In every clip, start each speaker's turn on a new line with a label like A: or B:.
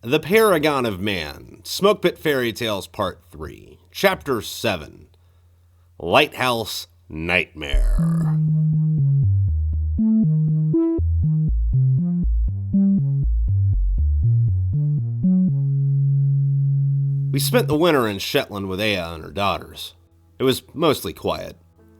A: The Paragon of Man, Smoke Pit Fairy Tales Part 3, Chapter 7, Lighthouse Nightmare. We spent the winter in Shetland with Aya and her daughters. It was mostly quiet.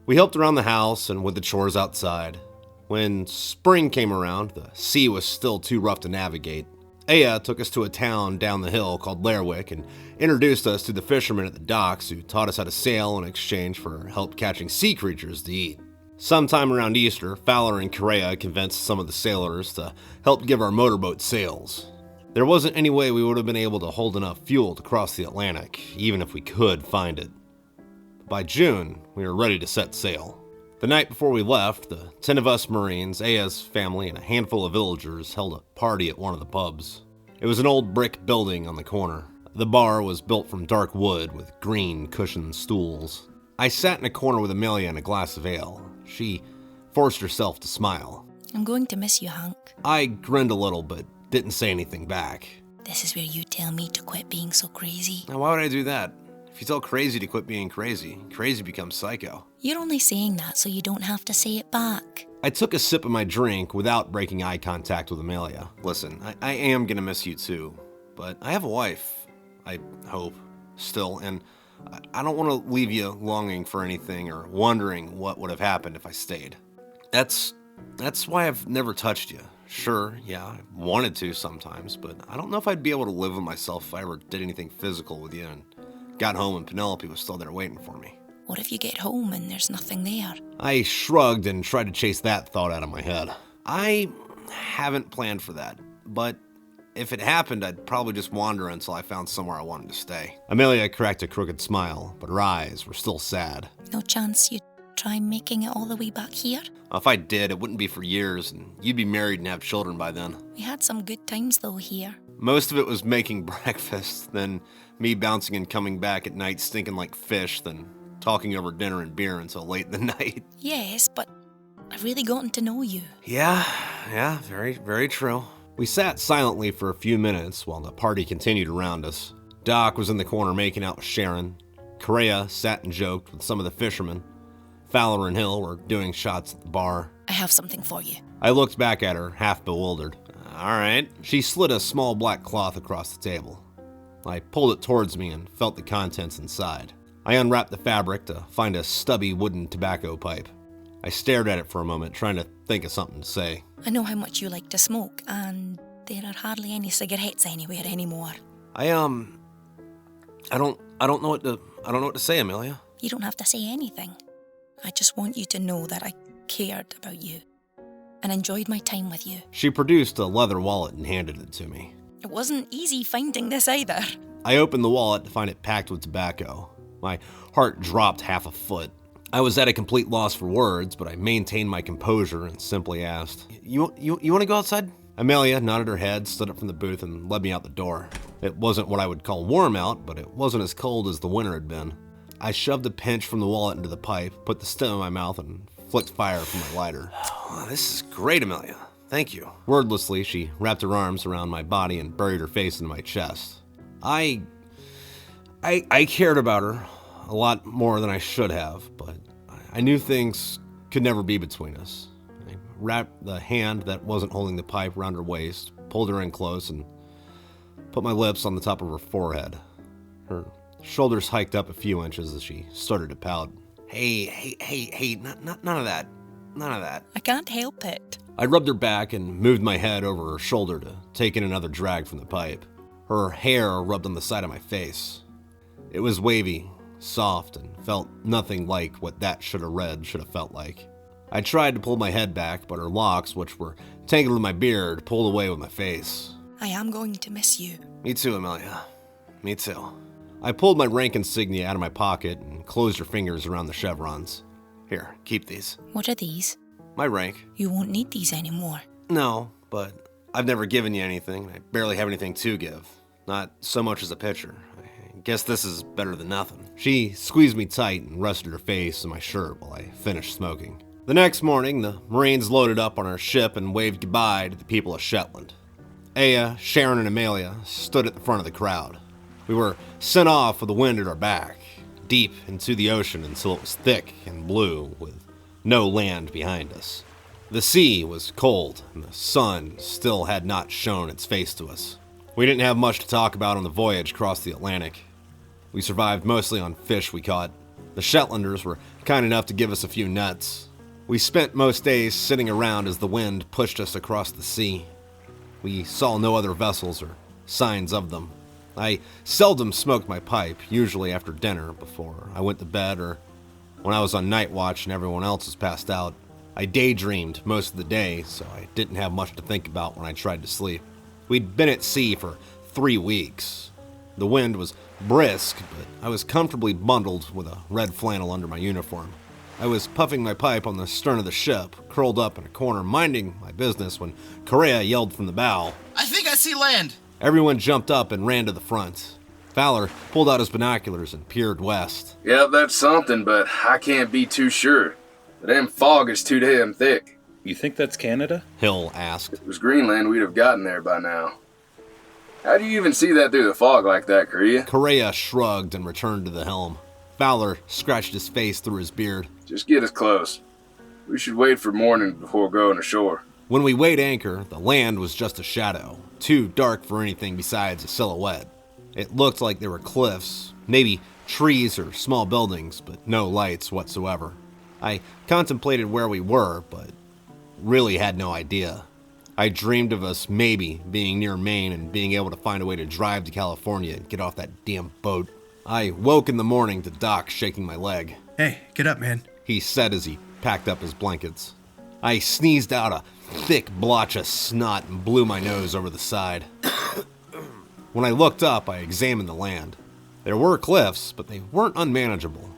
A: We helped around the house and with the chores outside. When spring came around, the sea was still too rough to navigate. Aya took us to a town down the hill called Lerwick and introduced us to the fishermen at the docks who taught us how to sail in exchange for help catching sea creatures to eat. Sometime around Easter, Fowler and Correa convinced some of the sailors to help give our motorboat sails. There wasn't any way we would have been able to hold enough fuel to cross the Atlantic, even if we could find it. By June, we were ready to set sail. The night before we left, the 10 of us Marines, Aya's family, and a handful of villagers held a party at one of the pubs. It was an old brick building on the corner. The bar was built from dark wood with green cushioned stools. I sat in a corner with Amelia and a glass of ale. She forced herself to smile.
B: I'm going to miss you, Hank.
A: I grinned a little, but didn't say anything back.
B: This is where you tell me to quit being so crazy.
A: Now, why would I do that? If you tell crazy to quit being crazy, crazy becomes psycho.
B: You're only saying that so you don't have to say it back.
A: I took a sip of my drink without breaking eye contact with Amelia. Listen, I am gonna miss you too, but I have a wife, I hope, still, and I don't want to leave you longing for anything or wondering what would have happened if I stayed. That's why I've never touched you. Sure, yeah, I wanted to sometimes, but I don't know if I'd be able to live with myself if I ever did anything physical with you and got home and Penelope was still there waiting for me.
B: What if you get home and there's nothing there?
A: I shrugged and tried to chase that thought out of my head. I haven't planned for that, but if it happened, I'd probably just wander until I found somewhere I wanted to stay. Amelia cracked a crooked smile, but her eyes were still sad.
B: No chance you'd try making it all the way back here?
A: If I did, it wouldn't be for years, and you'd be married and have children by then.
B: We had some good times though here.
A: Most of it was making breakfast, then me bouncing and coming back at night stinking like fish, then talking over dinner and beer until late in the night.
B: Yes, but I've really gotten to know you.
A: Yeah, very, very true. We sat silently for a few minutes while the party continued around us. Doc was in the corner making out with Sharon. Correa sat and joked with some of the fishermen. Fowler and Hill were doing shots at the bar.
B: I have something for you.
A: I looked back at her, half bewildered. All right. She slid a small black cloth across the table. I pulled it towards me and felt the contents inside. I unwrapped the fabric to find a stubby wooden tobacco pipe. I stared at it for a moment, trying to think of something to say.
B: I know how much you like to smoke, and there are hardly any cigarettes anywhere anymore.
A: I don't know what to say, Amelia.
B: You don't have to say anything. I just want you to know that I cared about you and enjoyed my time with you.
A: She produced a leather wallet and handed it to me.
B: It wasn't easy finding this either.
A: I opened the wallet to find it packed with tobacco. My heart dropped half a foot. I was at a complete loss for words, but I maintained my composure and simply asked, You want to go outside? Amelia nodded her head, stood up from the booth, and led me out the door. It wasn't what I would call warm out, but it wasn't as cold as the winter had been. I shoved a pinch from the wallet into the pipe, put the stem in my mouth, and flicked fire from my lighter. Oh, this is great, Amelia. Thank you. Wordlessly, she wrapped her arms around my body and buried her face into my chest. I cared about her a lot more than I should have, but I knew things could never be between us. I wrapped the hand that wasn't holding the pipe around her waist, pulled her in close, and put my lips on the top of her forehead. Her shoulders hiked up a few inches as she started to pout. Hey, none of that. None of that.
B: I can't help it.
A: I rubbed her back and moved my head over her shoulder to take in another drag from the pipe. Her hair rubbed on the side of my face. It was wavy, soft, and felt nothing like what that should have felt like. I tried to pull my head back, but her locks, which were tangled in my beard, pulled away with my face.
B: I am going to miss you.
A: Me too, Amelia. Me too. I pulled my rank insignia out of my pocket and closed her fingers around the chevrons. Here, keep these.
B: What are these?
A: My rank.
B: You won't need these anymore.
A: No, but I've never given you anything. I barely have anything to give. Not so much as a picture. I guess this is better than nothing. She squeezed me tight and rested her face in my shirt while I finished smoking. The next morning, the Marines loaded up on our ship and waved goodbye to the people of Shetland. Aya, Sharon, and Amelia stood at the front of the crowd. We were sent off with the wind at our back, deep into the ocean until it was thick and blue with no land behind us. The sea was cold, and the sun still had not shown its face to us. We didn't have much to talk about on the voyage across the Atlantic. We survived mostly on fish we caught. The Shetlanders were kind enough to give us a few nuts. We spent most days sitting around as the wind pushed us across the sea. We saw no other vessels or signs of them. I seldom smoked my pipe, usually after dinner before I went to bed or when I was on night watch and everyone else was passed out. I daydreamed most of the day, so I didn't have much to think about when I tried to sleep. We'd been at sea for 3 weeks. The wind was brisk, but I was comfortably bundled with a red flannel under my uniform. I was puffing my pipe on the stern of the ship, curled up in a corner, minding my business when Correa yelled from the bow,
C: "I think I see land!"
A: Everyone jumped up and ran to the front. Fowler pulled out his binoculars and peered west.
D: "Yep, that's something, but I can't be too sure. The damn fog is too damn thick."
E: You think that's Canada?
A: Hill asked.
D: If it was Greenland, we'd have gotten there by now. How do you even see that through the fog like that, Correa?
A: Correa shrugged and returned to the helm. Fowler scratched his face through his beard.
D: "Just get us close. We should wait for morning before going ashore."
A: When we weighed anchor, the land was just a shadow, too dark for anything besides a silhouette. It looked like there were cliffs, maybe trees or small buildings, but no lights whatsoever. I contemplated where we were, but really had no idea. I dreamed of us maybe being near Maine and being able to find a way to drive to California and get off that damn boat. I woke in the morning to Doc shaking my leg.
C: "Hey, get up, man,"
A: he said as he packed up his blankets. I sneezed out a thick blotch of snot and blew my nose over the side. When I looked up, I examined the land. There were cliffs, but they weren't unmanageable.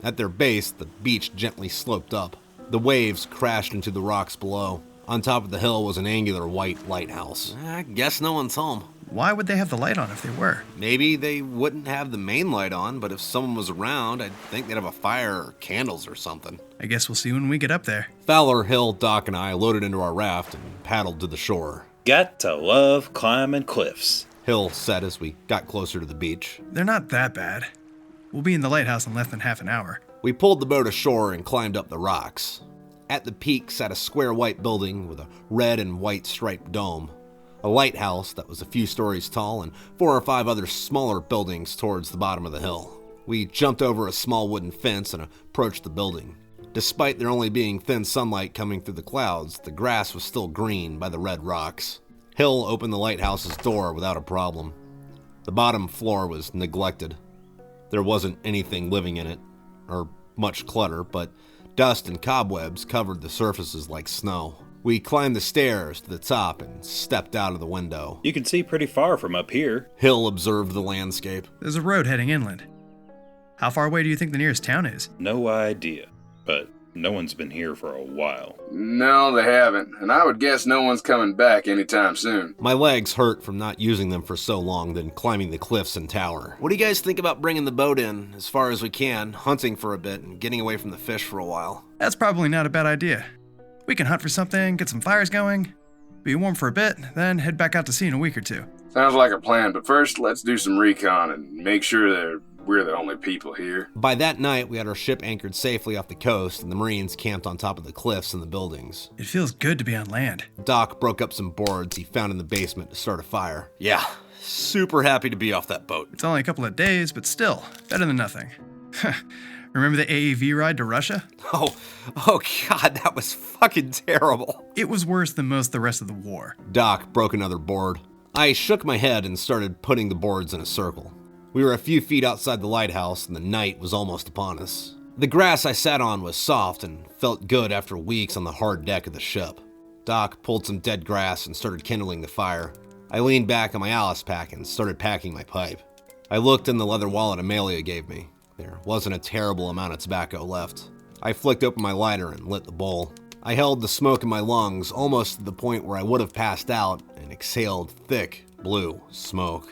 A: At their base, the beach gently sloped up. The waves crashed into the rocks below. On top of the hill was an angular white lighthouse. I guess no one's home.
C: "Why would they have the light on if they were?"
A: Maybe they wouldn't have the main light on, but if someone was around, I'd think they'd have a fire or candles or something.
C: "I guess we'll see when we get up there."
A: Fowler, Hill, Doc, and I loaded into our raft and paddled to the shore.
E: Got to love climbing cliffs,
A: Hill said as we got closer to the beach.
C: "They're not that bad. We'll be in the lighthouse in less than half an hour."
A: We pulled the boat ashore and climbed up the rocks. At the peak sat a square white building with a red and white striped dome. A lighthouse that was a few stories tall and 4 or 5 other smaller buildings towards the bottom of the hill. We jumped over a small wooden fence and approached the building. Despite there only being thin sunlight coming through the clouds, the grass was still green by the red rocks. Hill opened the lighthouse's door without a problem. The bottom floor was neglected. There wasn't anything living in it, or much clutter, but dust and cobwebs covered the surfaces like snow. We climbed the stairs to the top and stepped out of the window.
E: You can see pretty far from up here.
A: Hill observed the landscape.
C: "There's a road heading inland. How far away do you think the nearest town is?"
E: No idea, but no one's been here for a while.
D: No, they haven't, and I would guess no one's coming back anytime soon.
A: My legs hurt from not using them for so long, then climbing the cliffs and tower. What do you guys think about bringing the boat in as far as we can, hunting for a bit, and getting away from the fish for a while?
C: "That's probably not a bad idea. We can hunt for something, get some fires going, be warm for a bit, then head back out to sea in a week or 2.
D: Sounds like a plan, but first let's do some recon and make sure that we're the only people here."
A: By that night, we had our ship anchored safely off the coast, and the Marines camped on top of the cliffs and the buildings.
C: "It feels good to be on land."
A: Doc broke up some boards he found in the basement to start a fire. Yeah, super happy to be off that boat.
C: "It's only a couple of days, but still, better than nothing." Remember the AAV ride to Russia?
A: Oh God, that was fucking terrible.
C: It was worse than most of the rest of the war.
A: Doc broke another board. I shook my head and started putting the boards in a circle. We were a few feet outside the lighthouse and the night was almost upon us. The grass I sat on was soft and felt good after weeks on the hard deck of the ship. Doc pulled some dead grass and started kindling the fire. I leaned back on my Alice pack and started packing my pipe. I looked in the leather wallet Amelia gave me. There wasn't a terrible amount of tobacco left. I flicked open my lighter and lit the bowl. I held the smoke in my lungs almost to the point where I would have passed out and exhaled thick, blue smoke.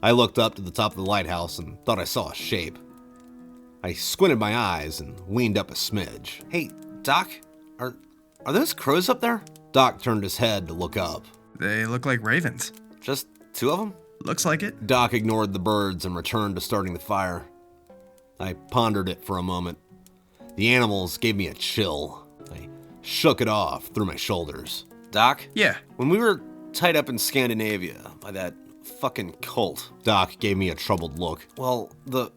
A: I looked up to the top of the lighthouse and thought I saw a shape. I squinted my eyes and leaned up a smidge. Hey, Doc, are those crows up there? Doc turned his head to look up.
C: They look like ravens.
A: Just 2 of them?
C: Looks like it.
A: Doc ignored the birds and returned to starting the fire. I pondered it for a moment. The animals gave me a chill. I shook it off through my shoulders. Doc?
C: Yeah.
A: When we were tied up in Scandinavia by that fucking cult, Doc gave me a troubled look. Well, the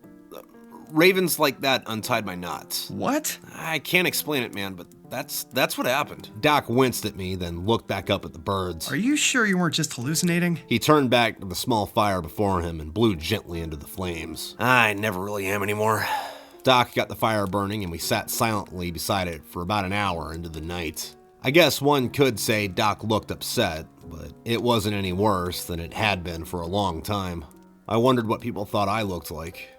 A: ravens like that untied my knots.
C: What?
A: I can't explain it, man, but that's what happened. Doc winced at me, then looked back up at the birds.
C: Are you sure you weren't just hallucinating?
A: He turned back to the small fire before him and blew gently into the flames. I never really am anymore. Doc got the fire burning and we sat silently beside it for about an hour into the night. I guess one could say Doc looked upset, but it wasn't any worse than it had been for a long time. I wondered what people thought I looked like.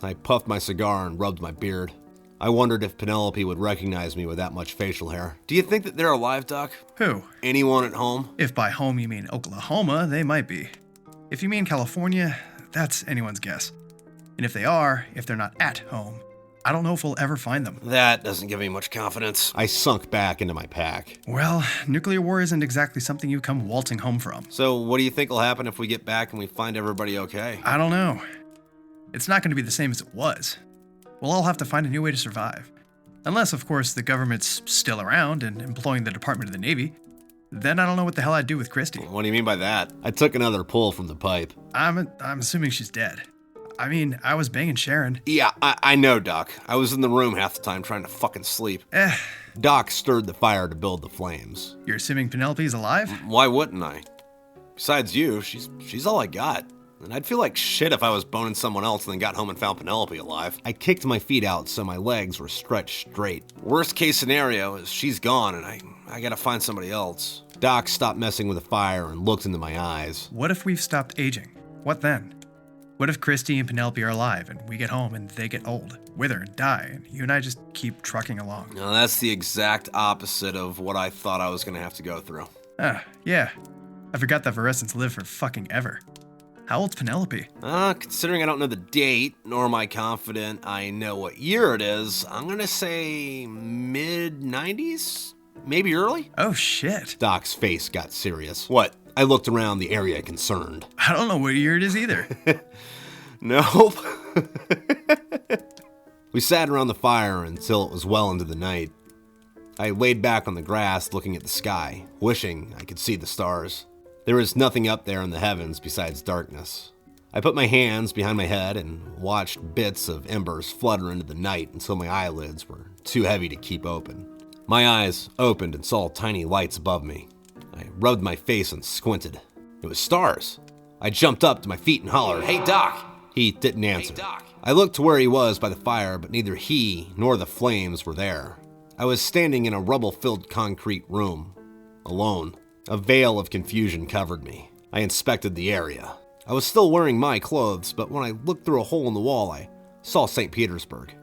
A: I puffed my cigar and rubbed my beard. I wondered if Penelope would recognize me with that much facial hair. Do you think that they're alive, Doc?
C: Who?
A: Anyone at home?
C: If by home you mean Oklahoma, they might be. If you mean California, that's anyone's guess. And if they're not at home, I don't know if we'll ever find them.
A: That doesn't give me much confidence. I sunk back into my pack.
C: Well, nuclear war isn't exactly something you come waltzing home from.
A: So what do you think will happen if we get back and we find everybody okay?
C: I don't know. It's not going to be the same as it was. We'll all have to find a new way to survive. Unless, of course, the government's still around and employing the Department of the Navy. Then I don't know what the hell I'd do with Christy.
A: What do you mean by that? I took another pull from the pipe.
C: I'm assuming she's dead. I mean, I was banging Sharon.
A: Yeah, I know, Doc. I was in the room half the time trying to fucking sleep. Doc stirred the fire to build the flames.
C: You're assuming Penelope's alive?
A: Why wouldn't I? Besides you, she's all I got. And I'd feel like shit if I was boning someone else and then got home and found Penelope alive. I kicked my feet out so my legs were stretched straight. Worst case scenario is she's gone and I gotta find somebody else. Doc stopped messing with the fire and looked into my eyes.
C: What if we've stopped aging? What then? What if Christy and Penelope are alive and we get home and they get old, wither and die, and you and I just keep trucking along?
A: No, that's the exact opposite of what I thought I was gonna have to go through.
C: Yeah. I forgot that Virescents live for fucking ever. How old's Penelope?
A: Considering I don't know the date, nor am I confident I know what year it is, I'm gonna say mid-90s? Maybe early?
C: Oh shit.
A: Doc's face got serious. What? I looked around the area concerned.
C: I don't know what year it is either.
A: Nope. We sat around the fire until it was well into the night. I laid back on the grass looking at the sky, wishing I could see the stars. There was nothing up there in the heavens besides darkness. I put my hands behind my head and watched bits of embers flutter into the night until my eyelids were too heavy to keep open. My eyes opened and saw tiny lights above me. I rubbed my face and squinted. It was stars. I jumped up to my feet and hollered, "Hey, Doc!" He didn't answer.
D: Hey, Doc.
A: I looked to where he was by the fire, but neither he nor the flames were there. I was standing in a rubble-filled concrete room, alone. A veil of confusion covered me. I inspected the area. I was still wearing my clothes, but when I looked through a hole in the wall, I saw St. Petersburg.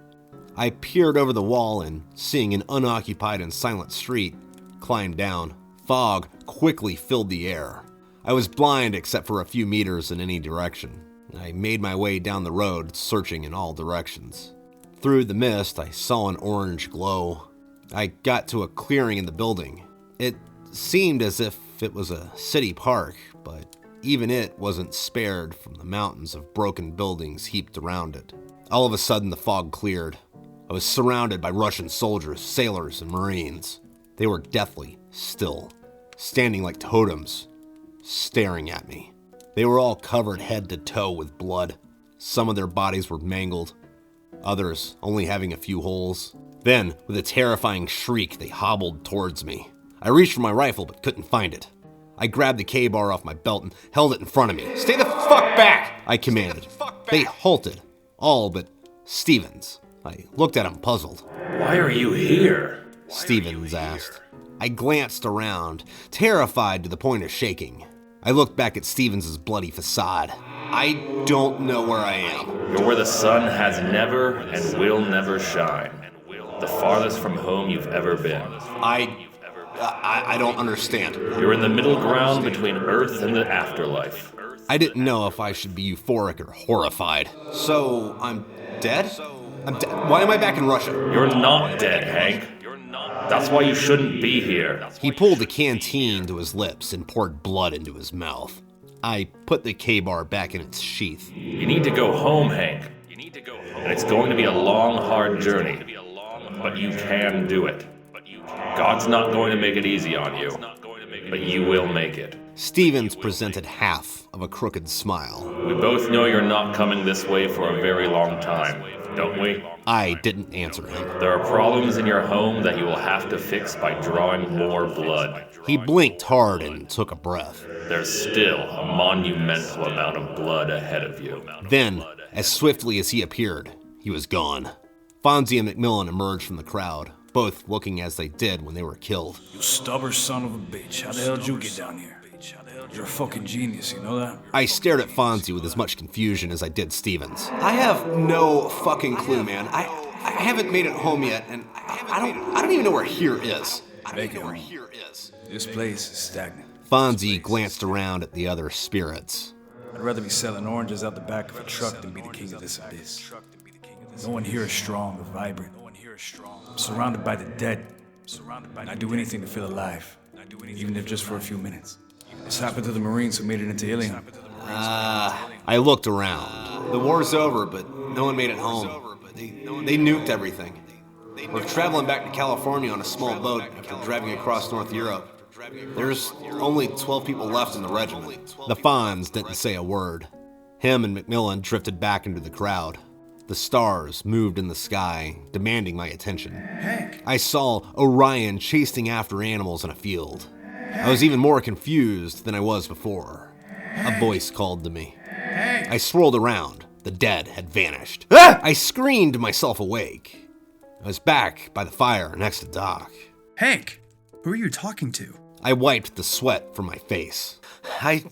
A: I peered over the wall and, seeing an unoccupied and silent street, climbed down. Fog quickly filled the air. I was blind except for a few meters in any direction. I made my way down the road, searching in all directions. Through the mist, I saw an orange glow. I got to a clearing in the building. It seemed as if it was a city park, but even it wasn't spared from the mountains of broken buildings heaped around it. All of a sudden, the fog cleared. I was surrounded by Russian soldiers, sailors, and Marines. They were deathly still, standing like totems, staring at me. They were all covered head to toe with blood. Some of their bodies were mangled, others only having a few holes. Then, with a terrifying shriek, they hobbled towards me. I reached for my rifle but couldn't find it. I grabbed the K-bar off my belt and held it in front of me. "Stay the fuck back!" I commanded. They halted, all but Stevens. I looked at him puzzled.
F: "Why are you here?"
A: Stevens asked. I glanced around, terrified to the point of shaking. I looked back at Stevens' bloody facade. I don't know where I am.
F: "You're where the sun has never and will never shine. The farthest from home you've ever been.
A: I don't understand."
F: You're in the middle ground between Earth and the afterlife."
A: I didn't know if I should be euphoric or horrified. "So, I'm dead? I'm dead. Why am I back in Russia?"
F: "You're not dead, Hank. That's why you shouldn't be here.
A: He pulled the canteen to his lips and poured blood into his mouth. I put the K-bar back in its sheath.
F: You need to go home, Hank. And it's going to be a long, hard journey. But you can do it. God's not going to make it easy on you. But you will make it.
A: Stevens presented half of a crooked smile.
F: We both know you're not coming this way for a very long time, don't we?
A: I didn't answer him.
F: There are problems in your home that you will have to fix by drawing more blood.
A: He blinked hard and took a breath.
F: There's still a monumental amount of blood ahead of you.
A: Then, as swiftly as he appeared, he was gone. Fonzie and McMillan emerged from the crowd, both looking as they did when they were killed.
G: You stubborn son of a bitch. How the hell did you get down here? You're a fucking genius, you know that?
A: I stared at Fonzie with as much confusion as I did Stevens. I have no fucking clue, man. I haven't made it home yet, and I don't even know where here is.
G: This place is stagnant.
A: Fonzie glanced around at the other spirits.
G: I'd rather be selling oranges out the back of a truck than be the king of this abyss. No one here is strong or vibrant. I'm surrounded by the dead. I'd do anything to feel alive, even if just for a few minutes. This happened to the Marines who made it into Ilion.
A: I looked around. The war's over, but no one made it home. They nuked everything. We're traveling back to California on a small boat after driving across North Europe. There's only 12 people left in the regiment. The Fonz didn't say a word. Him and McMillan drifted back into the crowd. The stars moved in the sky, demanding my attention.
C: Hank!
A: I saw Orion chasing after animals in a field. I was even more confused than I was before. A voice called to me. I swirled around. The dead had vanished. Ah! I screamed myself awake. I was back by the fire next to Doc.
C: Hank! Who are you talking to?
A: I wiped the sweat from my face. I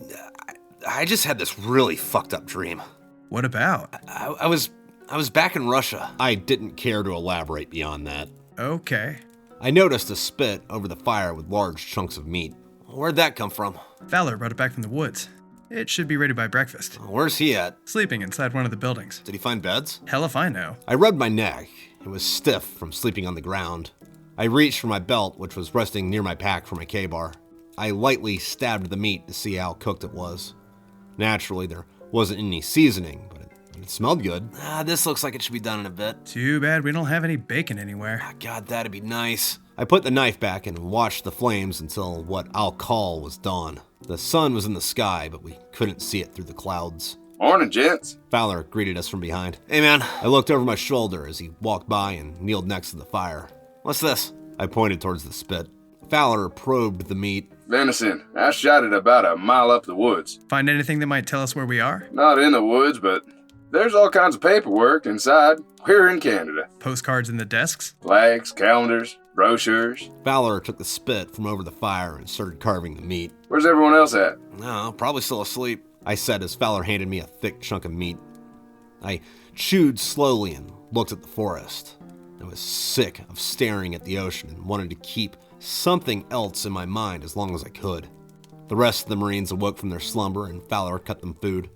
A: just had this really fucked up dream.
C: What about?
A: I was back in Russia. I didn't care to elaborate beyond that.
C: Okay.
A: I noticed a spit over the fire with large chunks of meat. Where'd that come from?
C: Fowler brought it back from the woods. It should be ready by breakfast.
A: Where's he at?
C: Sleeping inside one of the buildings.
A: Did he find beds?
C: Hell if I know.
A: I rubbed my neck. It was stiff from sleeping on the ground. I reached for my belt, which was resting near my pack for my K-bar. I lightly stabbed the meat to see how cooked it was. Naturally, there wasn't any seasoning, but it smelled good. This looks like it should be done in a bit.
C: Too bad we don't have any bacon anywhere.
A: God, that'd be nice. I put the knife back and watched the flames until what I'll call was dawn. The sun was in the sky, but we couldn't see it through the clouds.
D: Morning, gents.
A: Fowler greeted us from behind. Hey, man. I looked over my shoulder as he walked by and kneeled next to the fire. What's this? I pointed towards the spit. Fowler probed the meat.
D: Venison. I shot it about a mile up the woods.
C: Find anything that might tell us where we are?
D: Not in the woods, but there's all kinds of paperwork inside. We're in Canada.
C: Postcards in the desks?
D: Flags, calendars, brochures.
A: Fowler took the spit from over the fire and started carving the meat.
D: Where's everyone else at?
A: No, probably still asleep, I said as Fowler handed me a thick chunk of meat. I chewed slowly and looked at the forest. I was sick of staring at the ocean and wanted to keep something else in my mind as long as I could. The rest of the Marines awoke from their slumber and Fowler cut them food.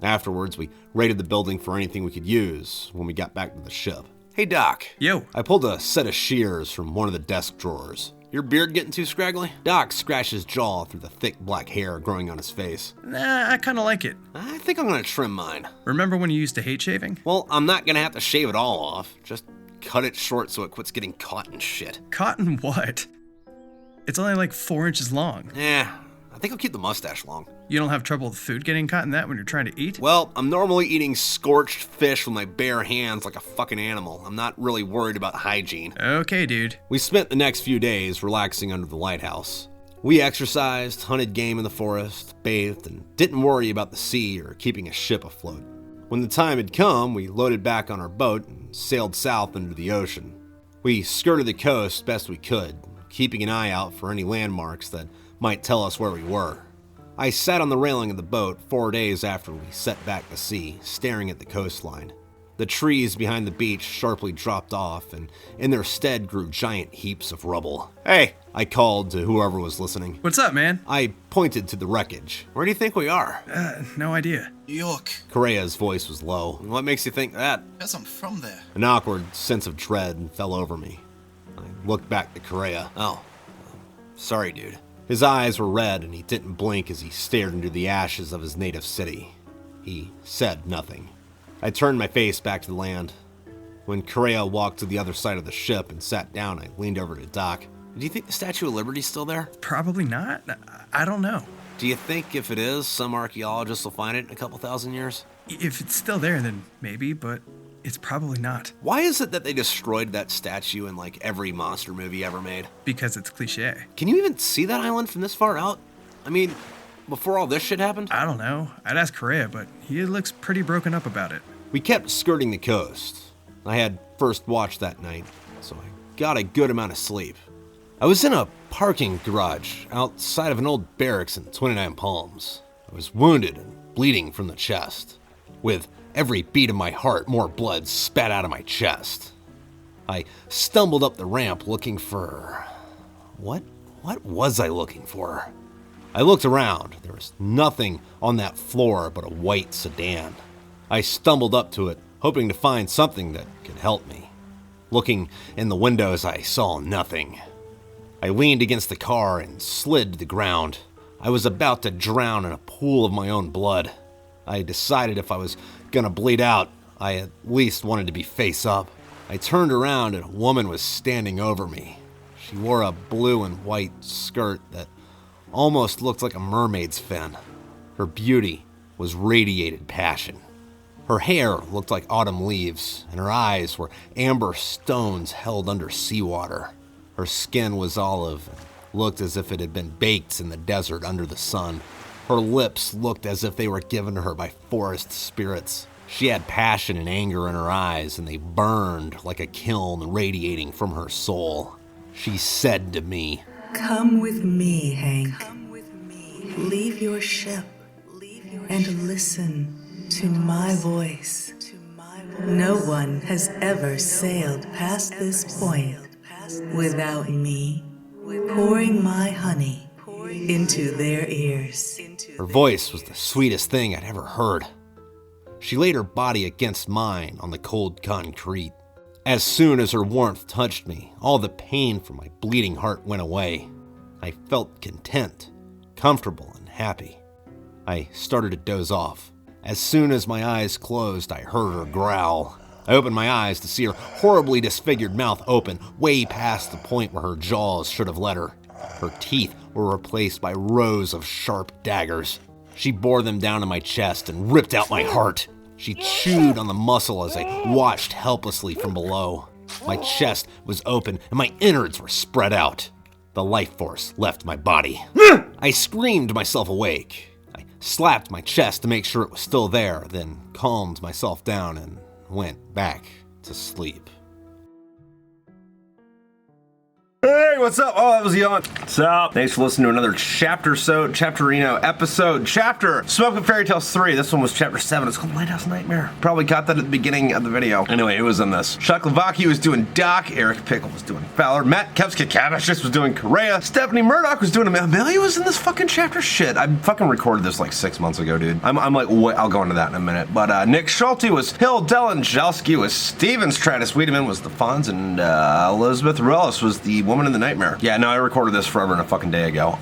A: Afterwards, we raided the building for anything we could use when we got back to the ship. Hey, Doc.
C: Yo.
A: I pulled a set of shears from one of the desk drawers. Your beard getting too scraggly? Doc scratched his jaw through the thick black hair growing on his face.
C: Nah, I kinda like it.
A: I think I'm gonna trim mine.
C: Remember when you used to hate shaving?
A: Well, I'm not gonna have to shave it all off. Just cut it short so it quits getting caught in shit.
C: Cotton what? It's only like 4 inches long.
A: I think I'll keep the mustache long.
C: You don't have trouble with food getting caught in that when you're trying to eat?
A: Well, I'm normally eating scorched fish with my bare hands like a fucking animal. I'm not really worried about hygiene.
C: Okay, dude.
A: We spent the next few days relaxing under the lighthouse. We exercised, hunted game in the forest, bathed, and didn't worry about the sea or keeping a ship afloat. When the time had come, we loaded back on our boat and sailed south into the ocean. We skirted the coast best we could, keeping an eye out for any landmarks that might tell us where we were. I sat on the railing of the boat 4 days after we set back to sea, staring at the coastline. The trees behind the beach sharply dropped off, and in their stead grew giant heaps of rubble. Hey, I called to whoever was listening.
C: What's up, man?
A: I pointed to the wreckage. Where do you think we are?
C: No idea.
H: New York.
A: Correa's voice was low. What makes you think that?
H: Because I'm from there.
A: An awkward sense of dread fell over me. I looked back to Correa. Oh, sorry, dude. His eyes were red and he didn't blink as he stared into the ashes of his native city. He said nothing. I turned my face back to the land. When Correa walked to the other side of the ship and sat down, I leaned over to Doc. Do you think the Statue of Liberty's still there?
C: Probably not. I don't know.
A: Do you think if it is, some archaeologists will find it in a couple thousand years?
C: If it's still there, then maybe, but it's probably not.
A: Why is it that they destroyed that statue in like every monster movie ever made?
C: Because it's cliche.
A: Can you even see that island from this far out? I mean, before all this shit happened?
C: I don't know. I'd ask Correa, but he looks pretty broken up about it.
A: We kept skirting the coast. I had first watch that night, so I got a good amount of sleep. I was in a parking garage outside of an old barracks in 29 Palms. I was wounded and bleeding from the chest. With every beat of my heart, more blood spat out of my chest. I stumbled up the ramp looking for... What was I looking for? I looked around. There was nothing on that floor but a white sedan. I stumbled up to it, hoping to find something that could help me. Looking in the windows, I saw nothing. I leaned against the car and slid to the ground. I was about to drown in a pool of my own blood. I decided if I was gonna bleed out, I at least wanted to be face up. I turned around and a woman was standing over me. She wore a blue and white skirt that almost looked like a mermaid's fin. Her beauty was radiated passion. Her hair looked like autumn leaves, and her eyes were amber stones held under seawater. Her skin was olive and looked as if it had been baked in the desert under the sun. Her lips looked as if they were given to her by forest spirits. She had passion and anger in her eyes, and they burned like a kiln radiating from her soul. She said to me,
H: "Come with me, Hank. Leave your ship and listen to my voice. No one has ever sailed past this point without me pouring my honey into their ears."
A: Her voice was the sweetest thing I'd ever heard. She laid her body against mine on the cold concrete. As soon as her warmth touched me, all the pain from my bleeding heart went away. I felt content, comfortable, and happy. I started to doze off. As soon as my eyes closed, I heard her growl. I opened my eyes to see her horribly disfigured mouth open, way past the point where her jaws should have led her. Her teeth were replaced by rows of sharp daggers. She bore them down in my chest and ripped out my heart. She chewed on the muscle as I watched helplessly from below. My chest was open and my innards were spread out. The life force left my body. I screamed myself awake. I slapped my chest to make sure it was still there, then calmed myself down and went back to sleep. Hey, what's up? Oh, that was Yawn. What's up? Thanks for listening to another chapter episode. Smoke and Fairy Tales 3. This one was chapter 7. It's called Lighthouse Nightmare. Probably caught that at the beginning of the video. Anyway, it was in this. LaVoki was doing Doc. Eric Pickle was doing Fowler. Matt Kupcivevicious was doing Correa. Stephanie Murdoch was doing Amelia was in this fucking chapter. Shit, I fucking recorded this like 6 months ago, dude. I'm like, wait, I'll go into that in a minute. But Nick Schulte was Hill. Dyllan. Dzielski was Stevens. Travis Weidemann was the Fonz. And Elizabeth Ruelas was the woman in the nightmare. Yeah, no, I recorded this forever and a fucking day ago.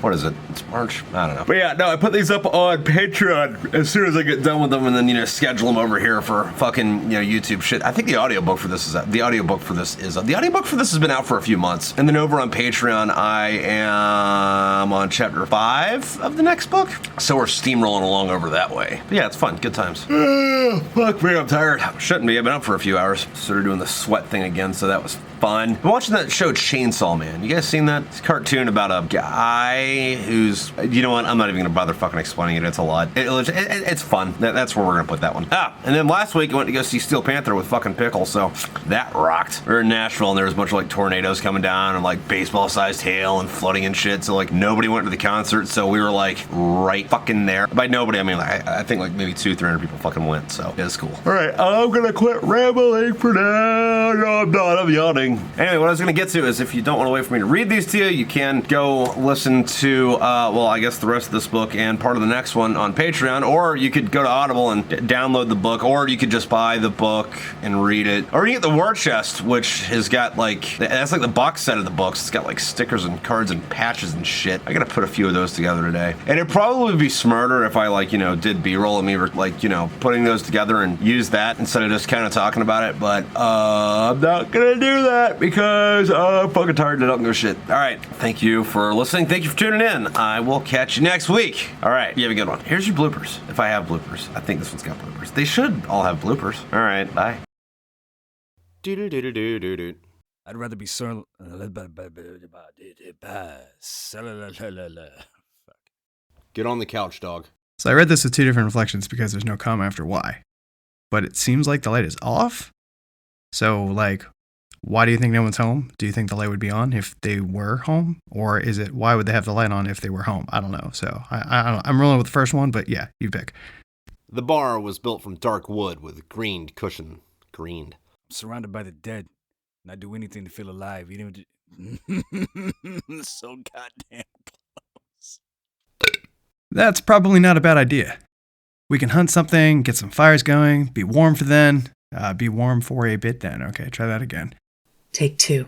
A: What is it? It's March? I don't know. But yeah, no, I put these up on Patreon as soon as I get done with them, and then, schedule them over here for fucking, YouTube shit. I think the audiobook for this is the audiobook for this has been out for a few months. And then over on Patreon, I am on chapter 5 of the next book. So we're steamrolling along over that way. But yeah, it's fun. Good times. Fuck me, I'm tired. Shouldn't be. I've been up for a few hours. Started doing the sweat thing again, so that was fun. I'm watching that show Chainsaw Man. You guys seen that? It's a cartoon about a guy who's, you know what? I'm not even gonna bother fucking explaining it. It's a lot. It's fun. That's where we're gonna put that one. And then last week I went to go see Steel Panther with fucking Pickle, so that rocked. We were in Nashville and there was a bunch of tornadoes coming down and baseball-sized hail and flooding and shit. So nobody went to the concert, so we were right fucking there. By nobody, I mean I think maybe 200-300 people fucking went. So it was cool. All right, I'm gonna quit rambling for now. No, I'm not. I'm yawning. boring. Anyway, what I was going to get to is if you don't want to wait for me to read these to you, you can go listen to, I guess the rest of this book and part of the next one on Patreon, or you could go to Audible and download the book, or you could just buy the book and read it. Or you get the War Chest, which has got that's like the box set of the books. It's got like stickers and cards and patches and shit. I gotta put a few of those together today. And it'd probably be smarter if I did B-roll of me putting those together and use that instead of just kind of talking about it. But I'm not gonna do that because I'm fucking tired and I don't give a shit. All right. Thank you for listening. Thank you for tuning in. I will catch you next week. All right. You have a good one. Here's your bloopers. If I have bloopers. I think this one's got bloopers. They should all have bloopers. All right. Bye. Do-do-do-do-do-do-do.
G: I'd rather be Fuck.
A: Get on the couch, dog.
C: So I read this with two different reflections because there's no comma after why. But it seems like the light is off. So, why do you think no one's home? Do you think the light would be on if they were home? Or is it, why would they have the light on if they were home? I don't know. So, I'm rolling with the first one, but yeah, you pick.
A: The bar was built from dark wood with greened cushion. Greened.
G: I'm surrounded by the dead, and I'd do anything to feel alive, even if so goddamn close.
C: That's probably not a bad idea. We can hunt something, get some fires going, be warm for then. Be warm for a bit then. Okay, try that again.
H: Take 2.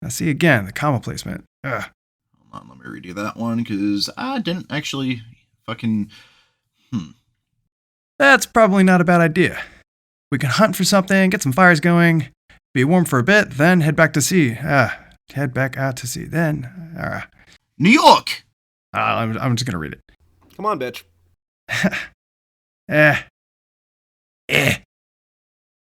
C: Now see again, the comma placement. Ugh.
I: Hold on, let me redo that one, because I didn't actually fucking...
C: That's probably not a bad idea. We can hunt for something, get some fires going, be warm for a bit, then head back to sea. Head back out to sea. Then,
I: New York!
C: I'm just gonna read it.
A: Come on, bitch.